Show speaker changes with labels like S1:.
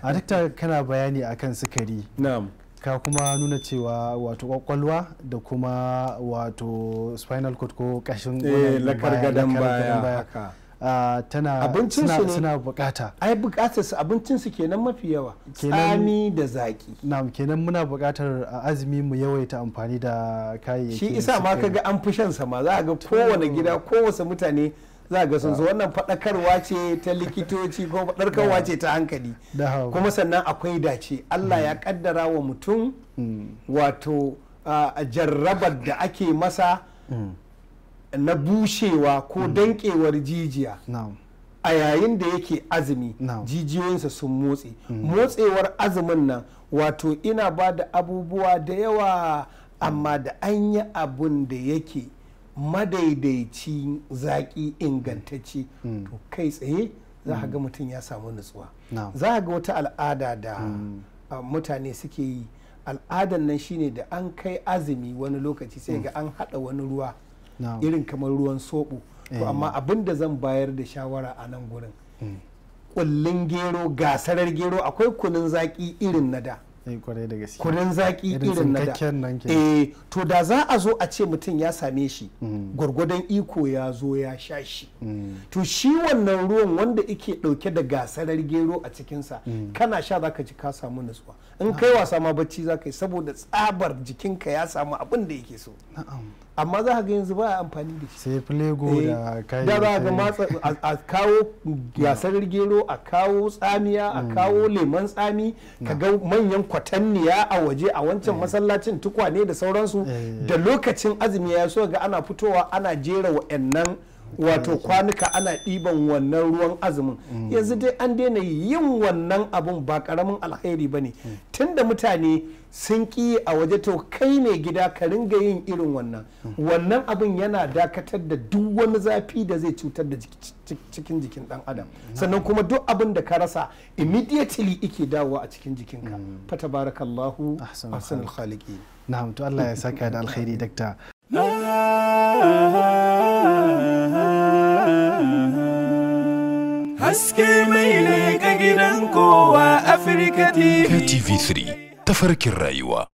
S1: a dakta kana bayani akan sukari.
S2: Na'am.
S1: Ka kuma nuna cewa wato kwakwalwa da kuma wato spinal cord ko kashin
S2: lakar gadon baya
S1: suna bukata.
S2: Ai bukatar su abincin su kenan mafi yawa. Tsami da zaki.
S1: Na'am, kenan muna bukatar a azumi mu yawaita amfani da kayayyaki.
S2: Shi isa ma kaga an fi shan sama, za ga kowane gida kowace mutane za ga sun zo. Wannan faɗakarwa ce ta likitoci ko faɗakarwa ce ta hankali. Kuma sannan akwai dace. Allah ya kaddara wa mutum wato jarrabar da ake masa na bushewa ko dankewar jijiya a yayin da yake azumi, jijiyoyinsa sun motsi. Motsewar azumin nan wato ina ba da abubuwa da yawa, amma da an yi abun da yake madaidaici zaki ingantacce to kai tsaye za a ga mutum ya samu nutsuwa. Za a ga wata al'ada da mutane suke yi. Al'adan nan shine da an kai azumi wani lokaci sai ga an hada wani ruwa irin kamar ruwan soɓo. To amma abin da zan bayar da shawara a nan gurin, kullun gero, gasarar gero, akwai kunun zaki irin na da, kunun zaki irin na da. To da za a zo a ce mutum ya same shi gwargwadon iko ya zo ya sha shi, to shi wannan ruwan wanda ike dauke da gasarar gero a cikinsa, kana sha zaka ji ka samu nutsuwa. In kai wasa ma bacci zaka yi saboda tsabar jikinka ya samu abin da yake so. Amma za ga yanzu ba a amfani da shi, sai
S1: flego da kayan
S2: da za ga matsa a kawo gasarar gero, a kawo tsamiya, a kawo lemon tsami, ka ga manyan kwatanniya a waje a wancan masallacin, tukwane da sauransu. Da lokacin azumi ya so ga ana fitowa ana jera wa'annan wato kwanuka, ana ɗiban wannan ruwan azumin. Yanzu dai an daina yin wannan abun, ba karamin alheri ba ne. Tunda mutane sun ƙi a waje, to kai ne gida ka ringa yin irin wannan abun yana dakatar da duk wani zafi da zai cutar da cikin jikin dan adam. Sannan kuma duk abin da ka rasa immediately ike dawowa a cikin jikinka. Fata barakallahu ahsanul khaliqin.
S1: Na'am, to Allah ya saka da alkhairi dakta.
S3: Haske mai leƙa gidan kowa Afirka TV.
S4: TV3 tafarkin rayuwa.